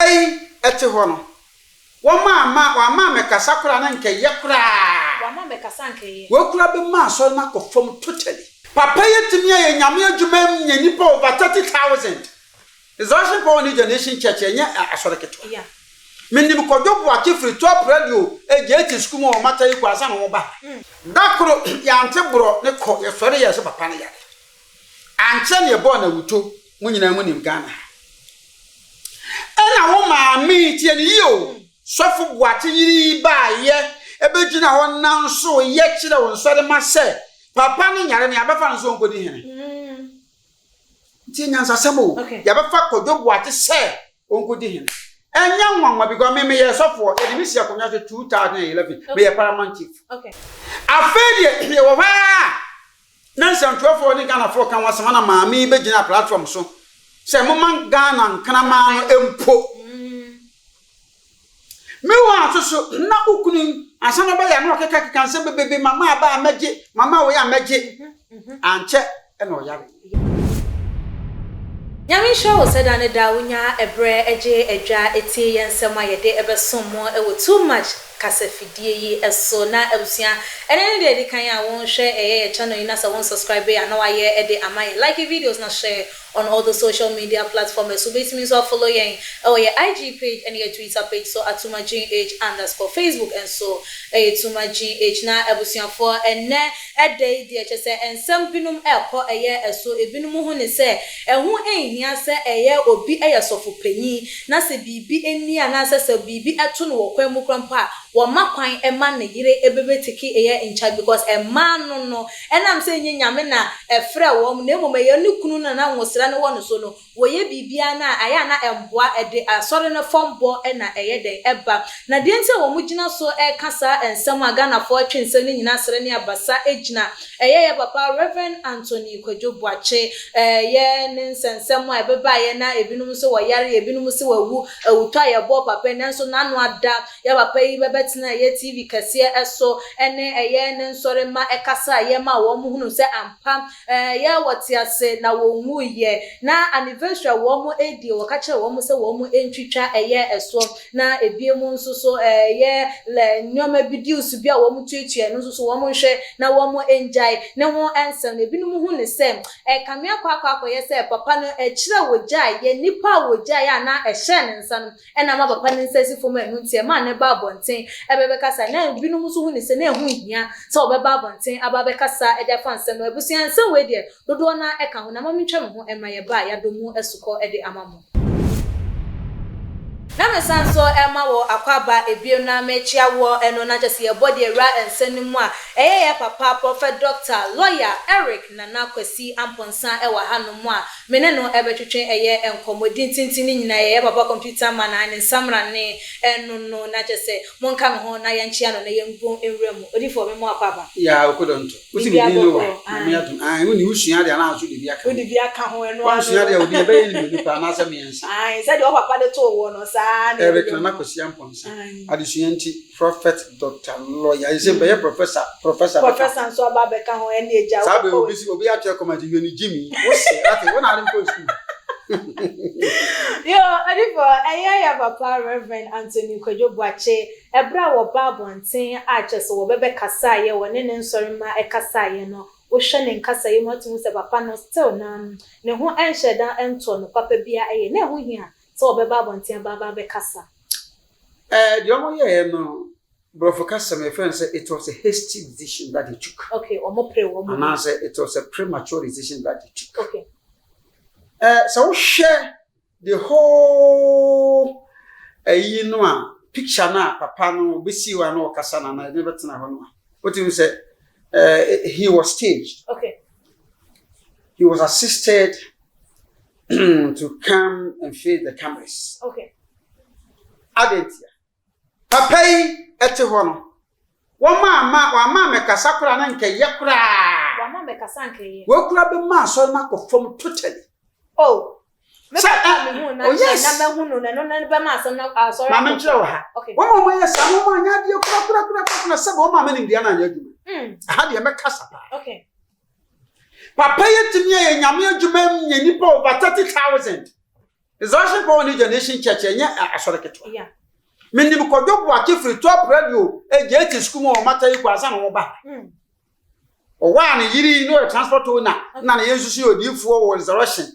yi ete ho no. Wo ma me kasa kura na nke ye kura. Wa ma me kasa nke ye. Wo kura be ma so na ko fom totally. Papa yetimi ye nyame adwuma nya nipa over 30,000. Exhaustion for the generation church enya asoreketo. Yeah. Minim Kodwo Boakye free top radio ejeti school mo mata yi kwasa no ba. Dakoro ya ante bro ne ko ye sore ye se papa ne yare. Anche ne bo na wuto munyina munim Ghana. Ena wo ma mi tie ne yo. Sofo Boakye yiri ba ye ebegina ho nan so ye kire won sore ma se papa ne yare ne abefa nso nkodi hene. Ti nyansa semo ya befa Kodwo Boakye se onkodi hene. Enya nwanwa because me ye sofo e me sia konya 2011 me ye paramount chief. Okay. Afedi ye wo ha na nsantwofo ni Ghana fo kan wasema na maami begina platform so se mo man Ghana nkana ma empo me wa so na ukunu asana ba ya na okeka kanse bebebe mama aba amaje mama wo ya amaje anche e no yare. Nyame show said ane da wonya ebre eje edwa eti yensema yede ebesomo ewo too much kasafidie yi eso na ebusia ene de kan ya won share channel ina sa won subscribe ya na wa ye ede amaye like videos na share on all the social media platforms. So basically so follow your IG page and your Twitter page so @tumagh_ Facebook and so tumagh na ebusia for ene ede de chese ensem binum ekọ eso ebinum hu ne se ehu ehia se obi sofo panyi na se bibi eni ana se bibi eto no wokwan mu krampa wo makwan ema ne yire ebebetiki in charge because man no enam se nyame na efre wo mu na emoma ye ne kunu na nwosira ne wonu so no wo ye bibia na aya na emboa ede asore ne fombo na den eba na de nse wo mu gina so kasa ensem aga na fo twensem ne nyina sere ne abasa ejina ye papa Reverend Anthony Kodwo Boakye ye ne nsensem a ebeba ye na ebinum so wo yare ebinum so wawu awutwa ye bo papa ne nso na no ada ye papa yi bebetina ye TV kase eso ene ye ne nsore ma ekasa ye ma wo mu hunu se ampa ye wotiase na wo mu ye na anniversary wo mu edi wo ka kire wo mu se wo mu entwitwa eso na ebiemu nso so ye le nyoma bidius bia wo mu tuetue no so wo mu hwe na wo mu enjai ne ho ensem na ebinum hu ne se kamia kwa ye se papa no kire wo jai ye nipa wo jai ya na ehye ne nsa no ena ma papa ne nsasi fo ma enu tie ma ne ba bonten ebebe kasa na binum so hu ne se na ehu hia se obeba abonten ababe kasa eja fanse no ebusia nse we de dodo na eka ho na ma mentwa me ho ema ye ba ya domu esuko ede amamo na mesanso ema wo akwaba ebio na mechia wo eno na jese ye body ra ensenimu a ye papa prophet doctor lawyer Eric Nana Kwesi Amponsa ewa hanomu a mene no ebetwetwe enkomodi tintini nyina ye papa computer man na nsamra ne eno no na jese monka me ho na yanchia no na yembu enwremu odifo me mo akwaba ya okodonto usi bi ni wa me adun woni usua de na aso de bi aka odi bi aka ho eno usua de odi be yin ni pa na sa me ensa said o papa de to wo no sa Eric Nana Kwesi Amponsa adesuanti prophet doctor lawyer is be professor so ababeka ho ene eja sabe obi a che komadi ni Jimmy wo se ati wona ari ko school yo adifo ya papa Reverend Anthony Kodwo Boakye ebra wo babonten a chese wo bebe kasa ye wone ne nsori ma ekasa ye no wo hwe ne nkasa ye motu se papa no still na ne ho enhyeda ento no papa bia eye ne ho hia so be babonten baba be kasa the omo ye no brofo kasa my friend said it was a hasty decision that he took. Okay, omo pre wo mo. And I said it was a premature decision that he took. Okay. So share the whole you know picture na papa no be see wa no kasa na na never tena ho no. What you say he was staged. Okay. He was assisted to come and face the cameras. Okay. Adentia. Papa ete ho no. Wa ma me kasa kura na nke ye kura. Wa ma me kasa nke ye. Wo kura be ma so na ko form totally. Oh. Me papa me hu na na me hu no na be ma so na sorry. Ma me kire wo ha. Okay. Wo mo ye sa mo anya de kura na se bo ma me ndia na anya adwuma. Ha de me kasa pa. Okay. Papa yetimi ye nyame adwuma nye nipa over 30,000. Resurrection Power New Generation Church enya asore keto. Yeah. Menim Kodwo Boakye free top radio ejeti school mo mata yi kwasa no ba. Owa na yiri no transport na na yensusu odifuo wo resurrection.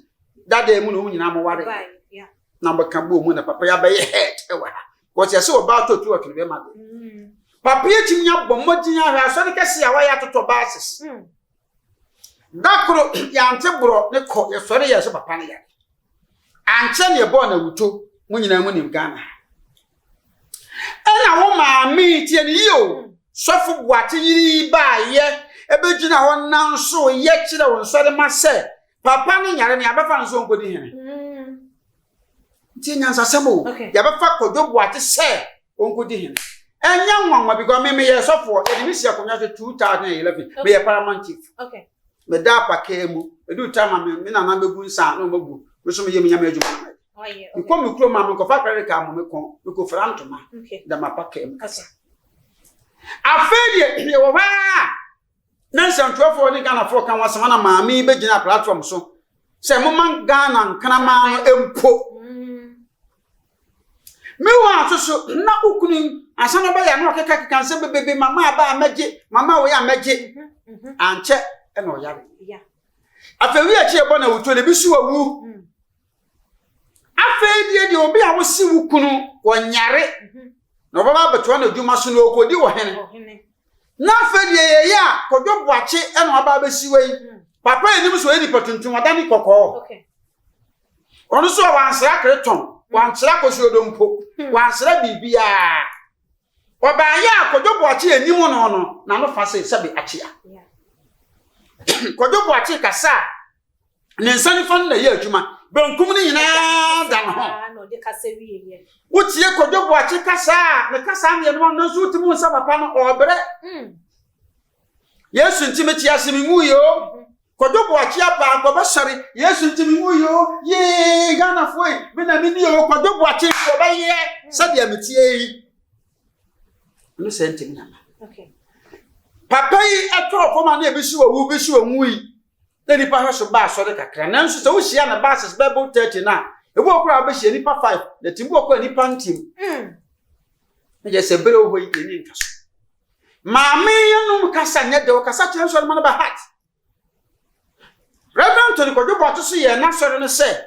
That day mu no nyina mo ware. Right. Yeah. Na baka bo mu na papa ya be head ewa. Because yesi oba to tu okere be ma. Papa etim nya bomodin ahwa asore kese awa ya toto basis. Dakro ya ntebro ne ko yesore yesi papa ne ya. Anche ne bo na wuto mu nyina mu nim Ghana. Ena wo maami tie ne yo sofu Boakye yiri ba ye ebegina ho nanso ye kire wo nsore ma se papa ne nyare ne abefa nso nkodi hene tie nyansa semo ya befa Kodwo Boakye se onkodi hene enya nwanwa because me ye sofu e mi si akonya 2011 me ye paramount chief me da paka mu edu tama me na na begu nsa no magu so me ye me nyama adwuma you come me kro ma me ko fa kare ka mo me ko frantoma da mapaka em kasa afedie ye wo ha na nsantwofo ni Ghana fo kan wasama na maami begina platform so se mo man Ghana nkanama no empo me wa so na ukunu asana ba ya no keka kan se bebe mama ba amaje mama wo ya amaje anche e no yare afewi a chi e bo na wuto le bisu wawu afedie de obi a wo si wukunu wonyare no baba beto na adwuma so no okodi wo hene na afedie ya Kodwo Boakye e no aba besi wei papa enim so eni patuntum adani kokko ono so wansra kreton wansra kosodo mpo wansra bibia oba ya Kodwo Boakye enim no na no fa se be achia Kodwo Boakye kasa ne nsani fa na ye adwuma benkum ni nyina da no no de kasa wiye ye utie Kodwo Boakye kasa ne kasa ne no no so timu nsa papa no obre Yesu ntimeti asemi mu yo Kodwo Boakye apa ko be sori Yesu ntimi mu yo ye Ghana foi me na ni yo Kodwo Boakye ko be ye sabe ametie yi no senti mi na papa yi atro fo ma na ebisu wawu bisu wanwu yi na nipa hweso ba sori kakra na nso se wo hia na basis Bible 30 na ebu okura be hia nipa 5 na timbu okura nipa ntim na je se bere wo yi ni nkaso maami yenu kasa nye de kasa kire nso ma na ba heart Reverend Tony Kodwo Boakye so ye na sori no se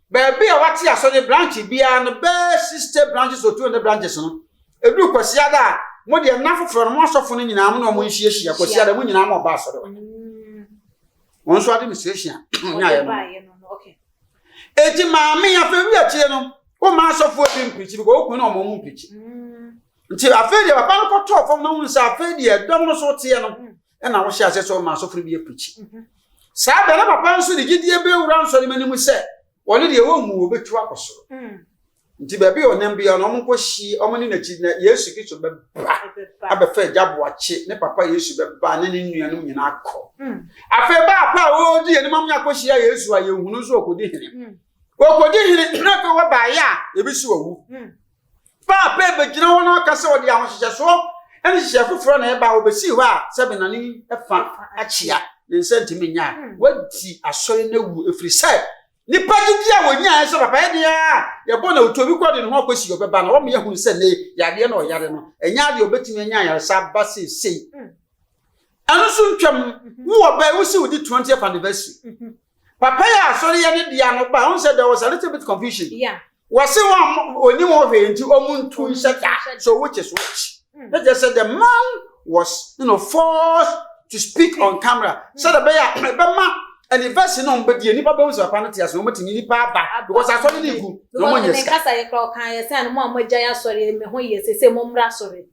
baby a wati asori branch bia no be 60 branches or 200 branches no edu kwasia da mo de na foforo no asofo no nyina mo no mo nhyiehia kwasia da mo nyina mo ba asori won so administration nya ye no eti maami ya fe wi akire no o ma asofo bi mpichi because o kun no mo mu mpichi nti afedi papa no ko to fom no hun sa afedi e dom no so tie no e na wo hye ase so ma asofo bi apichi sa be na papa nso de gidie be wura nso ni manimu se woni de wo mu obetu akosoro nti ba bi onam bia no mo ko hyi omo ni na chi na Yesu Kristo be ba abefa Boakye ne papa Yesu be ba ne nua no nyina akọ afa ba pa o di eni mam nya ko hyi Yesu a yehunu so okodi hene okodi hene na ko wa ba ya ebisu owu pa pe be gina wona kase odi ahoshyehye so eni hye foforo na e ba obesi ho a sebe na ni efa achia ne sentimi nya wadi asori na wu efri sai nipa gidi a wonya ese papa ye dia ye bo na otobi kwode ne ho akosi obeba na wo me yehunu se ne yade na oyare no enya de obetimi nya yare sa base sei anu so ntwam wo ba wo si wudi 20th anniversary papa ya asori ye ne dia no ba won say there was a little bit confusion was say one oni mo hwe nti omuntu nshata so which is which they just said the man was forced to speak on camera so the be anniversary no mbedi nipa be unso papa no tia so motini nipa ba because asori ni gu no mo nyesa kasa ye kro kan ye say no mo amagya ya sori me ho ye sese mo mra sori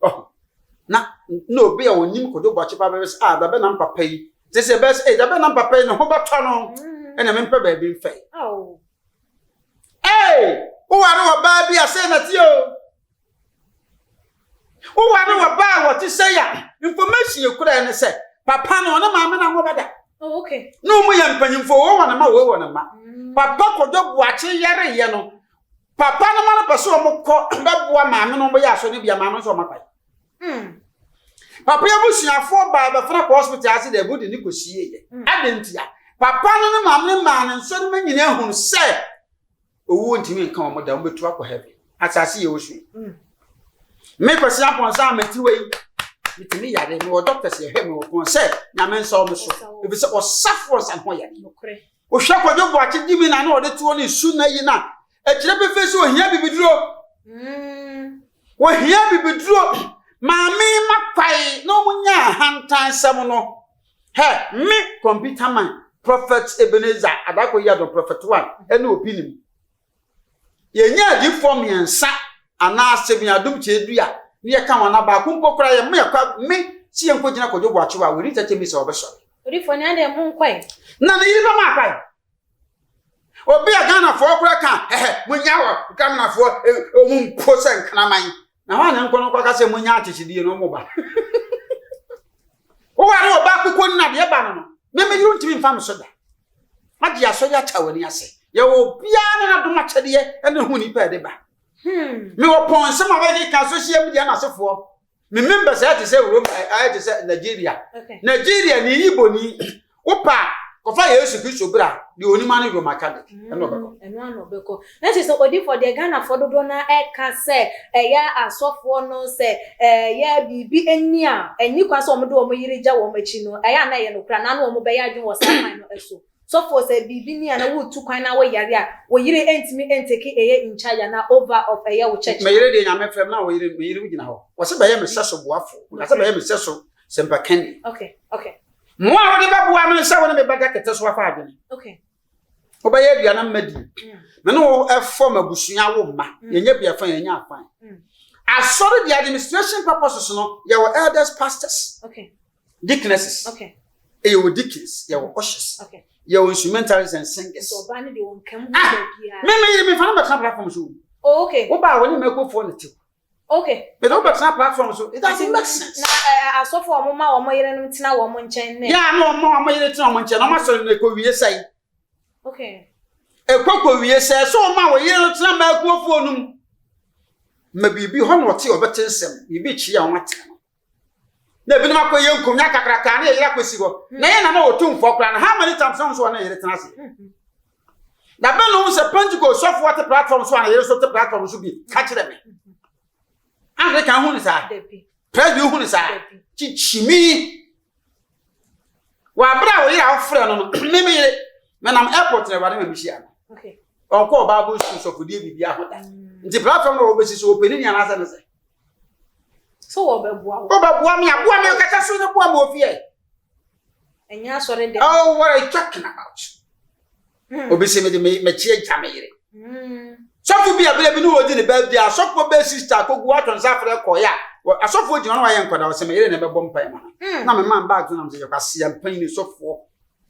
na no be a onim Kodwo Boakye pa be da be na papa yi sese be da be na papa yi no ho bato no ena me mpa ba bi mfa o ware wa ba bi ase na ti o ware wa ba what say ya information ye kura ne say papa no na maame na ho bada no mu ya mpanyimfo wo wana ma wo wana ma papa Kodwo Boakye yare ye no papa no ma na peso mo ko beboa maame no mo ya so ne bia maame so mapai papa ya busuafo ba ba fra ko hospital ase da budi ni kosie ye adentia papa no maame ma ne so ne nyina hu se owu ntimi nka omo da mbetu akọ heaven asase ye osu me kwesi apon sa meti wei mitimi yare me doctors ye hwe me won say na me nso me so e be say osafo san ho yare o hwe Kodwo Boakye dimi na na ode tuo ni su na yi na e kire be fe so ohia bibiduro wo hia bibiduro maami makwai no munya hantan sem no he me computer man prophet Ebenezer adako yado prophet 1 ene opinim ye nya di form yensa ana asemi adum chedua ne ka wana ba kumpo kra ye me kwa me si yenko gina Kodwo Boakye wa we tete mi se obeso odi fo ne ade mu nkwai na ne yiri ma kwai obi agana fo kra ka munya wo kamna fo omu posen knaman na wa na nkono kwa ka se munya atechidie no mo ba o wa ro ba kokko na de ba no me yiri ntimi mfa me so da ade aso ya chawani ase ye wo bia na do ma chede ene hu ni pa de ba me wo pon se ma ba ka social media na sefo me members ya te se Rome I te se Nigeria Nigeria ni Igbo ni opa kofa Yesu Kristo bra de onima ne Roma Catholic eno anobeko na se so odi for the Ghana for dodo na e ka se ya asofo no se ya bibi eni a eni kwa so omodo omo yirija wo machi no ya na ye no kra na no omo be ya dwen wo saman no eso so for se bibi ni na wo tu kwan na wo yare a wo yire entimi enteke in charge na over of wo church me yire de nyame frem na wo yire wugina ho wo se be ye me seso boafo wo se be ye me seso sempa kendi okay mo a wo de babua no se wo ne me bada kete so afa adwene okay oba ye bia na madi me no form abusua wo ma yenye bia fa yenye afan asori the administration purposes no ye were elders pastors deaconesses ye were deacons ye were ushers ye were instrumentalists and singers so bani de won kam bia me fa na betra platform so okay oba wo ni mekofo ne ti but oba betra platform so it doesn't make sense na asofo omoma omo yire no ntina wo mo nchen ne ya no omo yire ntina wo nchen no ma so ne ko wiye sai ekoko wiye se so ma wo yire ntina ma akuofo num ma bibi ho no te obetensem bibi chi ya wate na bi no makoye nkomnya kakraka na yire akosi go na ye na otumfo kra na how many times so na yire tena se na be no se Pentecost so for the platform so na yire so the platform so bi ka kire me ande kan hu ni sa press bi hu ni sa chichimi wa bra wo yire afre no me yire menam airport na wade me bihia onko bible school so fudie bibia hoda nti platform no obesi so openi ni anasa ne se so obebua me abua me kata so ne bua me ofie enya sore de oh what are you talking about obesi me chie jameyire so fu bia bele bi no odi ne birthday so ko be sister ko gu aton safre ko ya asofo odi no wa ye nkoda wo se me yire ne be bom pai ma na me man bag so na me se kwase ya pan ni sofo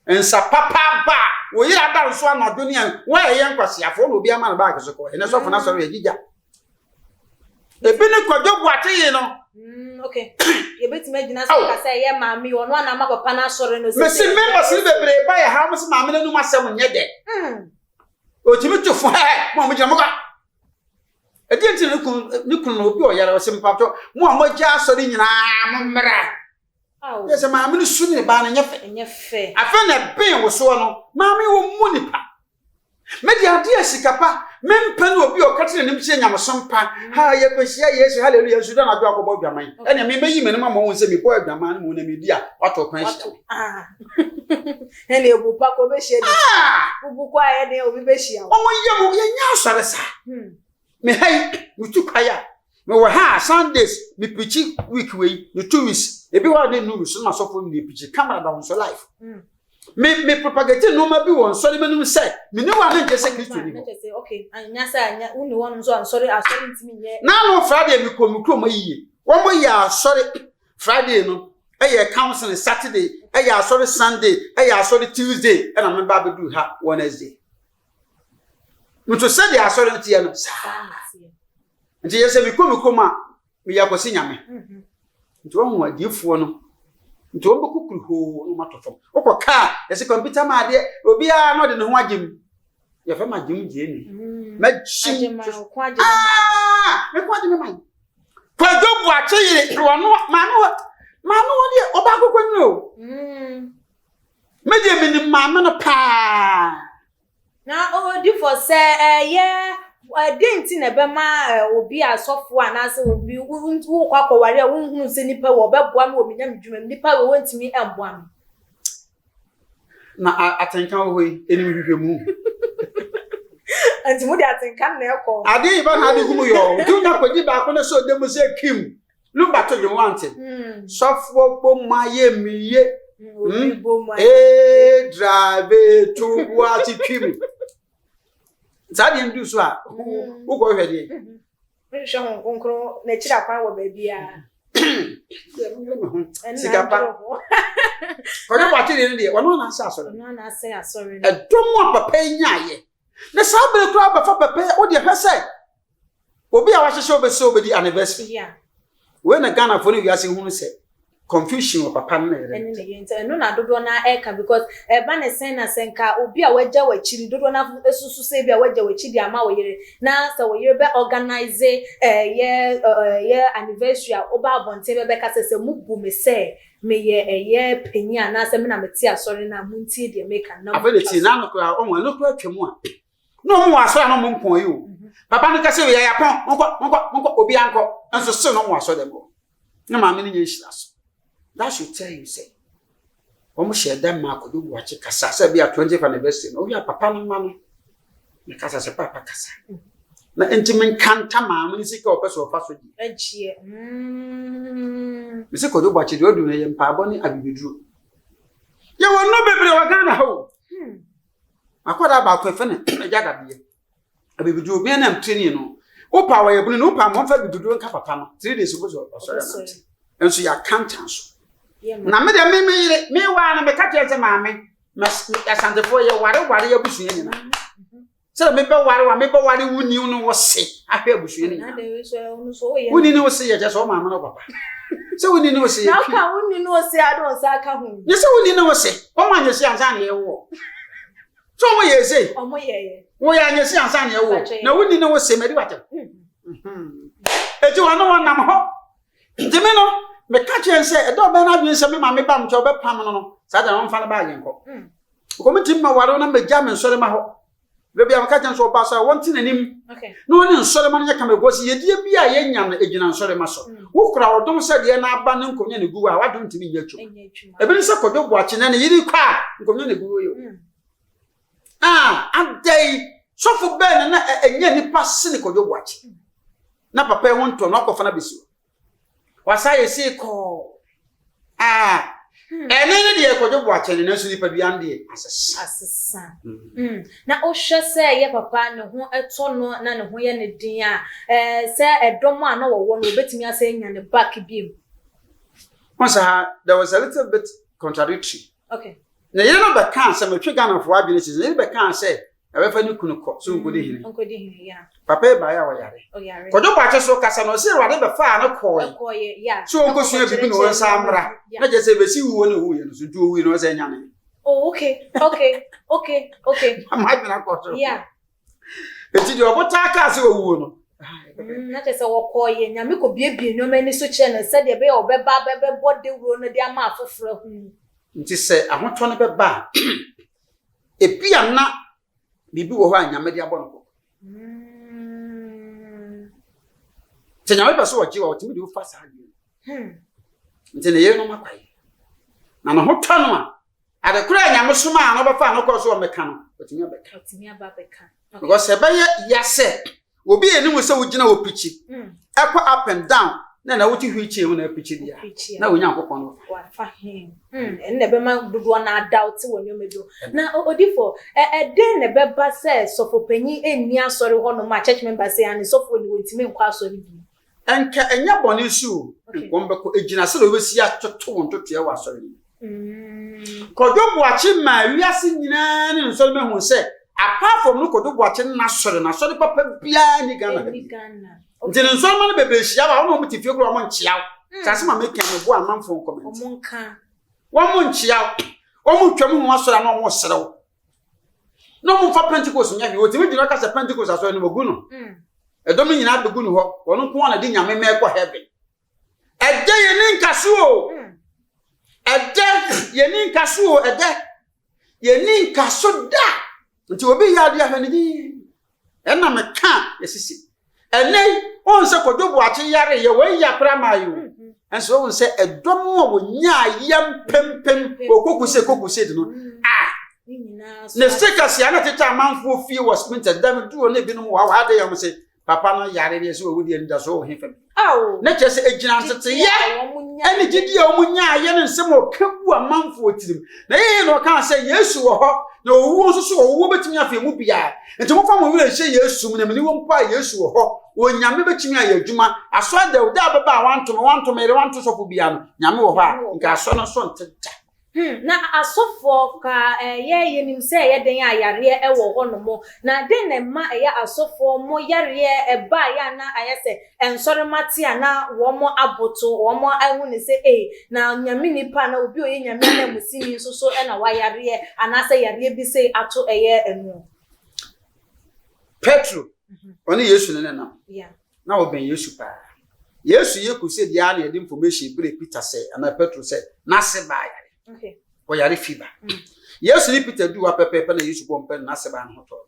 ensa papa ba wo yira da nso anado ni an wa ye nkwase afo no obi ama na bag so ko ene sofo na soro ye gija ebi ni Kodwo Boakye yi no ye betime gina so ka say ye maami ono na ma papa na soro no me se members ni bebre ba ye ha mo se maami na numa asem nye de o timi tufo mo mo gina mo ka e di nti ni kun no obi o yara o se mpato mo amagya soro nyina mo mra yes maami ni su ni ba na nyefe afa na ben wo so no maami wo mu nipa medi ade sikapa mempa no obi o katre nim che nyamsompa ha ye kwahia Yesu hallelujah su da na do akobọ dwaman ene me meyi me no ma mo se me bo dwaman mo na me di a wato pan hia ene ebu pa ko be hia di bubu kwa ye de obi be hia o mo ye mo ye nya asare sa me hai mutukaya me wo ha Sundays me preach week we the 2 weeks e bi wa de no so na so for me preach camera down so live me propagate no ma bi won so le menum say me ne wa na jese Kristo ni anya sa anya uni won so ansori ntimi nye na no Friday me ko mikro ma yiye won mo ya sorry Friday no eye council Saturday eye sorry Sunday eye sorry Tuesday and am ba bedu ha Wednesday muto se dia sorry ntia no nti yese me ko mikro ma me ya kwasi nyame nti won wa difo no nti won bekukuru ho no matofom okoka yese computer ma de obi a no de ne ho agim ye fa ma agim je ni ma chi me kwa agim ma Kodwo Boakye yire wono ma no de oba kokko ni o me de minim ma me no pa na odi for say yeah denti na be ma obi asofo anase obi wo kwakoware a wonhunu se nipa wo beboa me ominya medwuma nipa we wontimi emboa me na atenka wo yi eni hwehwe mu anti mo de atenka na ekọ ade ba na ade gumu yo tu na kwagi ba ko na so dem se kim lu ba to dwom ante sofo po maye miye drive to what kim Zadi ndu so a wo ko hwede hwe ho konkro na chira kwa wo ba bia sigapa ko de kwati ni de wono na asa asore no na asa asore edomo papa nyaye na sabere kro abafa papa wo de hwese obi a wahwehwe obese obedi anniversary yeah we na Ghana for ni wiase hunu se confusion of papa na ere no na dodo na eka because ba na sen na senka obi a waja wachiri dodo na esusu se bia waja wachiri ama woyere na sa woyere be organize anniversary oba abonte be ka se mubu me se me ye penyi ana se me na meti asori na munti de make na afedeti na no kra onwa no kra twemu a no mo asori na mo mpon yi o papa no ka se we ya pon monko obi anko enso se no mo asori dem na ma me ni nyeshira so. That should tell you, say, almost share them, Marco, do watch a cassa, be a 20th anniversary. Oh, yeah, papa and mammy. Because as a papa cassa. The intimate can't come, music or person of us with you. Mr. Kodwo watch it, you're doing a parboni, I will be drew. You will not be able to go. I caught about 12 a jagger beer. I will be drew me and I'm training you. Oh, power, you're going to know, Pam, for you to do a cup of panel. 3 days ago, and so you can't answer. Na me de me wa na me ka tete maame asante fo ye ware ya busu yen na se me be ware wuni no wo se ahwe busu yen na wuni no wo se ye je so maame no papa se wuni no wo se na ka wuni no wo se adon sa ka hu ye se wuni no wo se o ma nyesi ansa na ye wo so mo ye se o mo ye wo ya nyesi ansa na ye wo na wuni no wo se me di wate eji wa no nam ho ndime no me catch and say, a dog na adwin se me ma me ba mcho be pam no sa da no fa na ba yenko ko metim ma waro na me jam nsore ma ho be bia catch and so ba so won tin anim okay no ni nsore ma nya ka me gosi ye die bia ye nyam na ejina nsore ma so wo kura odom se de na aba ne nkonya ne guwa wa don timi nyachu e bi se Kodwo Boakye na ne yiri kwa nkonya ne guwa yo adai sofo ben na enya nipa se ne Kodwo Boakye na papa e won to no akofa na besu wasaye si ko ene de Kodwo Boakye na so nipa bia nde asesa na o hwe se ye papa ne ho eto no na ne ho ye ne din a se edomo a na wo no obetimi asa nya ne back biem once there was a little bit contradictory okay na ye no be kan se metwe Ghana fo adwene chi ye be kan se ebefa ni kunu ko so nkodi hine ya papa ba ya wo yare Kodwo Boakye so kasa no se wade be fa na ko ya so nkosu e bibi no wonsa amra na je se be si wuwo ne wuwo ye no so du wuwo no se nya ne oh okay am hadina ko so yeah eti de obota ka se wuwo no na je se wo ko ye nya me ko biebie no mani so che na se de be obeba be bode wuro no de ama afoforo hu nti se ahoto no be ba ebia na bibi wo ho anya me de abo no ko tenya we paso waji wa otimi de wo fa sa ade nti ne ye no makwai na no ho twa no a ade kura anya me soma a no be fa no ko so o meka no otimi aba beka because ebe ya se obi eni wo se wo gina wo pichi ekwa up and down na wo ti hwichi mu na pichi dia na wo nya akokon no wa fa him enne be ma dodo na doubt wo nyomedo na odifo den ne be ba se sofopanyi eni asori ho no ma church member say ani sofo ni wotimi nkwa asori bi enka enya boni su nkombe ko ejina se lo besi atoto wontoto e wa asori Kodwo Boakye ma wiase nyina ne nsori mehu se apart from no Kodwo Boakye na sori papa bia ni Ghana nti nsori ma no bebe hia ba wo no mutifie kro mo nchia sase ma make am bo amanfo comment omonka wo mo nchia wo mo twam ho asori na wo serew no mo fa Pentecost nya bi otimi dino ka se Pentecost asori no magu no edo mi nyina begu no ho wono ko na de nyame me ko heaven ede ye ni nkaso o ede ye ni nkaso o ede ye ni nkaso da nti obi ya de ahwenedi enna me ka yesisi enei on se Kodwo Boakye yare ye we ya pramayo enso won se edom a wonya yam pempem okokuse de no ne stickers ya na teta amanfo fie was sprinter dam duo ne binom wa wa de yam se papa no yare de se we de nda so he fam na che se ejina ntete ye eni gidi a omunya ye ne nsem okabu amanfo tirim na ye no kan se Yesu wo ho na owu nso so owu betimi afa mu bia enti mo fa mo wure hye Yesu mu ne me wo mpa Yesu wo ho onyame betimi aye adwuma aso da baba wanto mere wanto sofo bia no nyame wo ho a nka aso no so nteta na asofo ka ye nim se ye den ayare e wo ho no mo na den na ma ye asofo mo yare e ba ya na ayese ensore mate ana wo mo aboto wo mo ahu ne se na nyame nipa na obi oye nyame na musini so e na wa yare ana se yare bi se ato eye enu Petro oni Yesu ne na na wo ben Yesu pa Yesu ye kusi dia na ye information bre Peter say ana Petro say na se ba ya okay. Or yari fever. Yes, Peter do up a paper and you should go pen Nasaban hotel.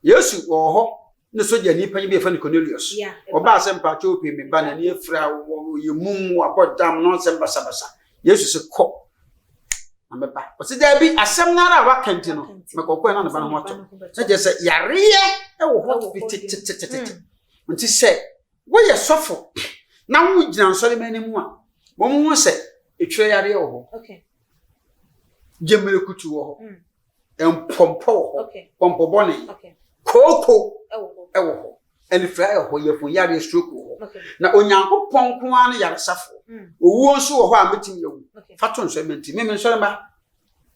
Yes, or ho, no soldier need penny be funny Cornelius. Or bass and pacho pay me ban near Frau, you moon or bought damn nonsense basabasa. Yes, is a cop. I'm a back. But there be a seminar of Cantino, Macoquan on the Banamoto. So just say, Yaria, oh, when she said, why you suffer? Now we don't sorry many more. One more said, a tray area. Okay. Jemere kutu wo empompo pompo boni koko ewo ho eni fra ho yefo yare stroke ho na onyankopon ko an yare safo owu nso wo ho a metim yewu fato nso menti me nso ba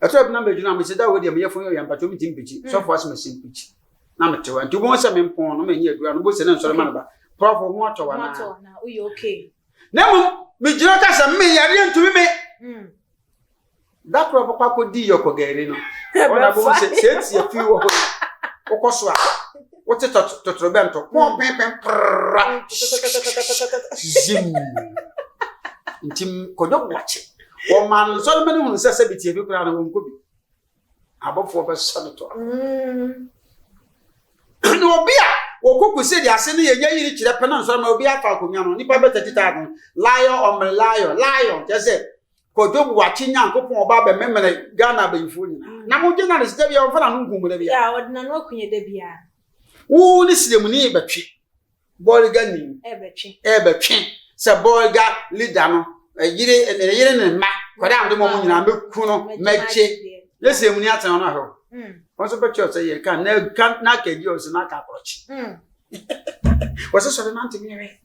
eto bi na meduna me se da wo de me yefo yo yamba to metim pichi so fo as me sim pichi na metewa nti bo se me mpon no me nya adura no bo se na nso ma ba prof ho ato na uyi okay na mo me jira ka se me yare ntumi me that proper pako di yokogere no ona bo se ti afi wo ho okoso a wote totrobento po pem zim ntim Kodwo Boakye o man so me no se biti ebi kura na wo nkobi abofo be so to no obi a okoku se di ase ne ye yiri kire pe na so ma obi afa akonya no nipa be 30,000 lion just Kodwo Boakye nyankopon oba be memene Ghana bayifo nyina na mo gena ne sida bia wo fa na no nkumu da bia ya odina no akunye da bia wo ni sidemu ni betwe bolga ni ebetwe se bolga leader no yire ne ma kwada am de mo nyina meku no meche yesidemu ni atan no aho won so betwe say ye kan na kaji o se na ka krochi wo so so na ntimi re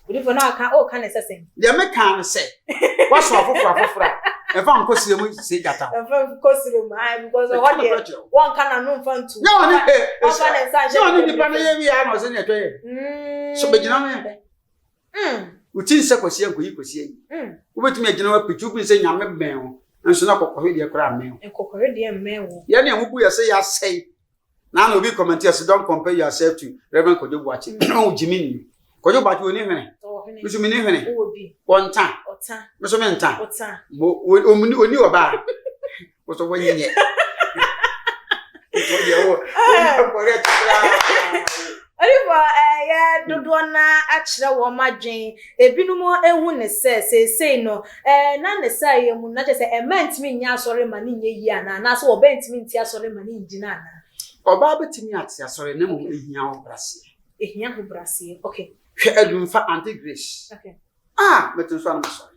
Udi for now can assessing. The American say, what's for if I'm costing you, say that. Because one can no fun to. No, one can the Panay, I was in a tray. So begin on. Utin Secosia, we could see. Wait me a general picture saying I'm a male, and so not a Cocodia crab mail. And Cocodia mail. Yanni, who say, I say. Now, we comment, yes, don't compare yourself to Reverend Kodwo Boakye. No, Jimmy. Kodwo Boakye oni hwene musu mini hwene one time musu men time oni oba musu wonyenye Oliver ya dodo na akire wo madwen ebinumo ehu ne se no na ne sai emu na che se ementimi nya asore ma ne nye yi ana na so obentimi nti asore ma ne njina ana oba betimi ati asore na mo ehia ho brase okay hwe adumfa anti-grace. Okay. Metin so am sorry.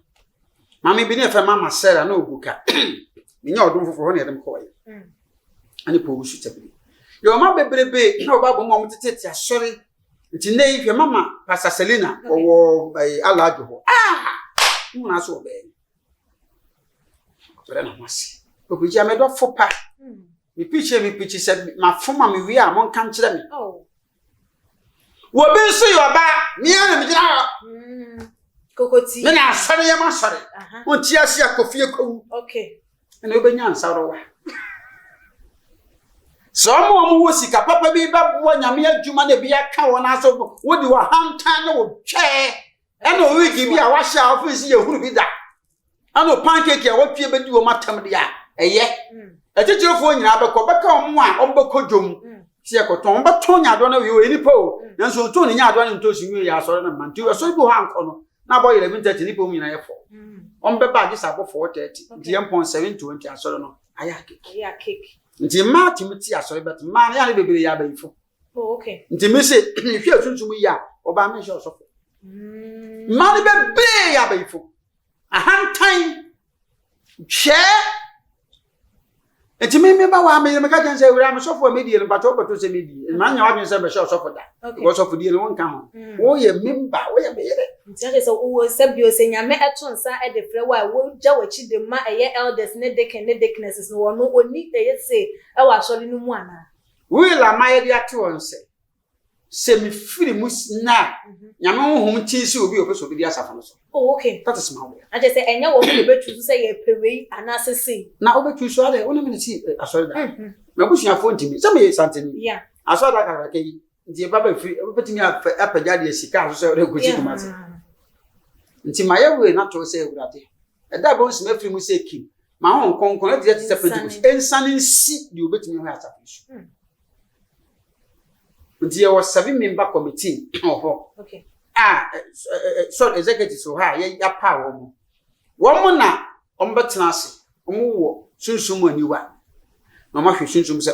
Mama bi ne fa mama Sarah na obuka. Nya odum fofo ho ne dem ko ye. Ani po wusu tabiri. Yo ma bebrebe na oba bom mo tete asori. Nti nei hwe mama Pastor Selina owo alajo ho. Mu na so be. Ore na masi. Obuja me do fopa. Mi piche se ma foma mi wi a mon kan kire me. Wo be so yo ba mi ana mi gina kokoti me na asare ye ma sare won ti ase akofie kowu okay ene obenya ansaro wa so mo wo sika papa bi ba bo nyame adwuma na bi aka won aso wo di wa hantan na wo twe ene o wigi bi a wa sha office ye huru bi da ano pancake a wo twe be di wo matam dia eye Etichirofo nyina beka omo a ombekọ dwom tie koton beton nyado na we enipa o nanso to ne nyado na ntosi nwe ya asọrọ na manti asọrọ bi ho ankọ no na boy 11:30 nipa mu nyina yefo ombeba gi sabo 4:30 die mpon 7:20 asọrọ no aya cake nti ma timiti asọrọ bet ma ya ne bebere ya bayifo okay nti me se hwe atuntum ya oba me hwe osofo ma ne bebere ya bayifo ahantan hwe enti me ba wa me ka kan say wura me sofo media no pato pato se media ma nya wadwen se be sho sofo da go sofo die no won ka ho wo ye member wo ye meyere nti ade so wo sabio se nyame eto nsa e de frɛ wa wo gya wachi de ma eye elders ne deaconesses no wono oni eye se e wa asori no mu ana wo la ma ye de ate won se me firi mu na nyame honhom ti se obi opeso bi di asafa no so okay that is my way ade se enye wo be betu se ye pewei ana sese na obetu so ade wona me ti asori da me busuafo ntimi se me santeni yeah asori da ka ka yi nti baba firi obetimi apagya de sika aso se regoji kumase nti maye we na to se ewurade eda bo nsi mafiri mu se kim ma hon konkon e de se pentecost ensane nsi de obetimi ho asafa so nti ye was 7 member committee oho okay so executive so ha ye apa wo na ombetena ase omo wo sunsun aniwa na ma hwe sunsun se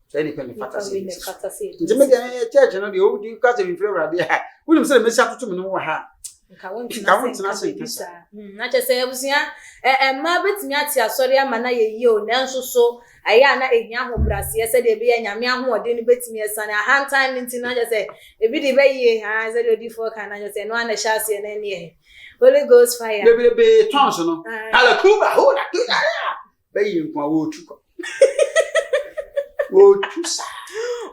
say ni pele fatase nti me de church no de o di ka se mi fere ade ha wunim se me si atoto me no wo ha nka won ase bisa na che se abusia ma betimi ati asori ama na ye yi o nanso so aya na ehia ho brase se de be ya nyame ahode ni betimi esane a time nti na che se ebi de be yi ha se de odi for kan na che se no ana shase na ne e Holy Ghost fire be tons no ala kuba ho na tu ya be yi nko wo tuko wo tusa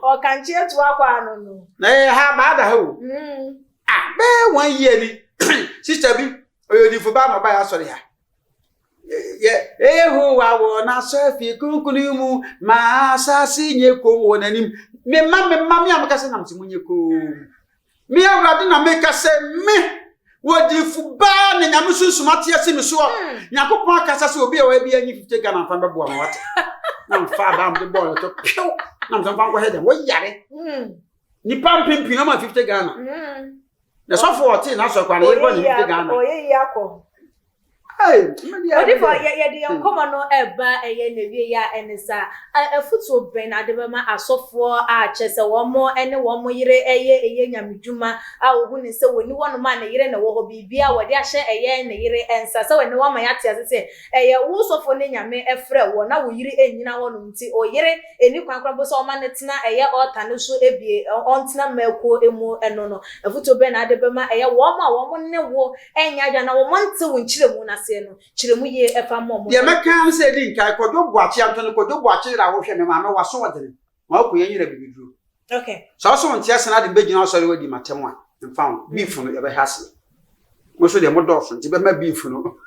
o kan che tu akwa no no na ha ba da ho be 1 year ni sister bi oyodifo ba ma ba ya sori ha ho wa wo na so afi kunkunu mu ma asasi nye ko wo nanim me ma mi amka se nam se munye ko mi awrade na me ka se me wodifo ba ne nyame sunsuma tie se me so nyakopon akasa se obi e wa bi anyi 50 Ghana fan bebo ma wata na mfa ba am de ball to pew na mfa kwa head wo yare ni pam pimpi na ma 50 Ghana na so for 14 na so kwa na yebo ni 50 Ghana oye yakọ Odifo ye de yankoma no eba eye na wie ya enisa afutu ben adebema asofo a chese womo ene womo yire eye nyamedwuma a ohu ne se woni wono ma na yire na wo ho bibia wode ahye eye na yire ensa se woni wo ma yate asese eye wo sofo ne nyame efre wo na wo yire enyina wono nti o yire eni kwankwa bo so ma ne tena eye ota ne so ebie ontena mako emu eno no afutu ben adebema eye womo ne wo enya dwa na wo monte wo nchire mu na no chiremu ye efa momo ye meka se di nkai Kodwo Boakye Anthony Kodwo Boakye ra wo hwe me ma me waso wodene ma ko ye nyira bibiduro okay so ntia se na de begina osori wadi matem a mfa beef no ye be hase mo so de mo dofo nti be ma beef no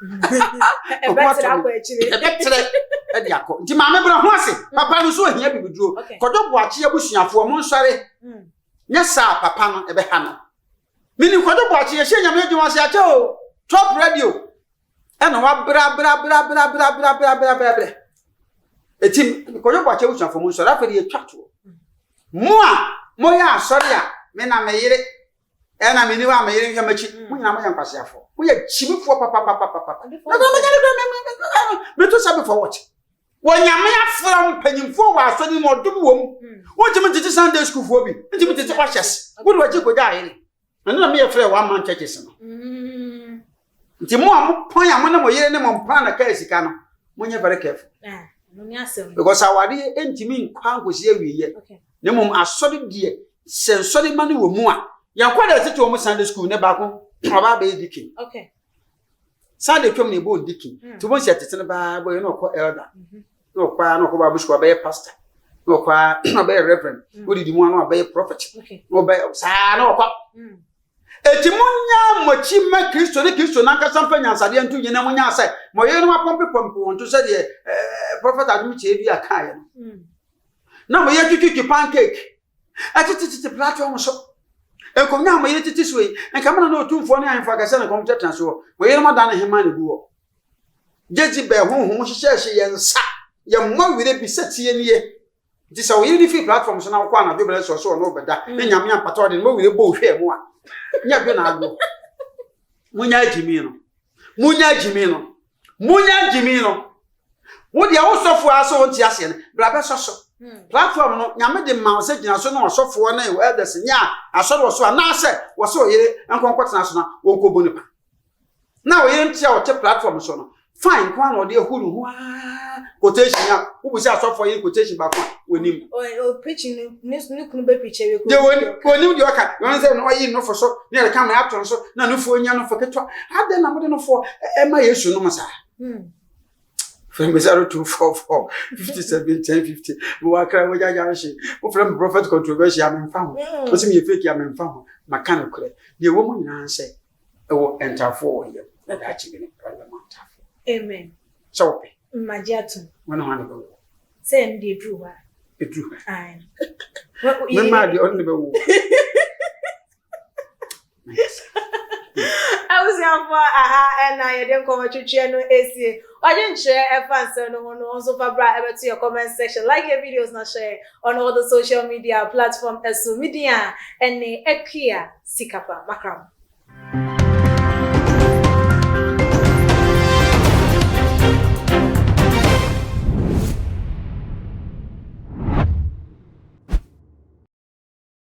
e betra ko echire e betre e di akọ nti ma me bra ho ase papa no so ahia bibiduro Kodwo Boakye abusuafo mo nsore nya sa papa no e be ha no mini Kodwo Boakye ye hye nyame adwuma se ache o top radio ena wa bra etim Kodwo Boakye usuafo mu sori afere ye twato mu a mo ya asori a me na me yire ena me ni wa me yire hwe machi mu nyina mo ya nkwasiafo mo ya chimifo papa me to sabe for what wo nyame afra mpanyimfo wa asori mo dum wom wo jimi titi Sunday school fo bi jimi titi kwashes wo do wachi Kodwo ayire na me ye frɛ wa man churches no nti mo amopon ya mo na mo yire ne mo mpan na ka sika no mo nye very careful no mi asem because awade entimi nkwa nkosi awiye ne mo asori die sensori mane wo mu a ya kwada tete wo mo Sunday school ne ba ko oba ba dikin okay Sunday twom ne bo dikin to bo se tete ne ba bo ye no ko elder no ba bushko ba pastor no kwa no ba reverend wo di mu ano ba prophet no ba sa no kwa etimunya mochi ma Kristo na nkasa mfa nyansade antu nyina munya asai moye no apompe wonto se de prophet adum che bi aka ye na moye twitwi pancake atititi platform so enkomnya moye titi so yi enkamana na otumfo ne ahemfa kase na computer transfer moye no madane hema ne buo jeji be honhom hyehyehye yensa ye mma wire bi setie ne ye nti se wo yiri fi platform so na wo kwa na dwobele so no beda na nyame ampata de mo wire bo hwe mu a nya bi na agbo munya jimi no wo dia wo sofo aso wonti ase ne bra be soso platform no nyame de ma se gina so na osofo na e elders nya asoro wo so na ase wo so yire enkonkotena so na wonko bonipa na wo yire ntia wo te platform so no fine kwa na ode ehuru ho quotation ya wo bu se asofo yire quotation ba kwa wonim preaching ni kunu be preach we de wonim de waka won se no yi no fo so ne re kam ya to so na no fo nya no fo ketwa ade na mo de no fo e ma yesu no masa from 0244 57 1050 Boakye we jaja she wo from prophet controversy am mfa ho wo se me fake am mfa ho maka no kure de wo mu nyina se e wo enter for ye na da chi bi ne parliament amen so pe magiatu wona ho na go se ndi druwa edru ai me ma de on ne be wo I was young for and I didn't come to channel AC. I didn't share a fan no one also for bra ever to your comment section. Like your videos not share on all the social media platforms as media and the Ekia Sikapa Makram.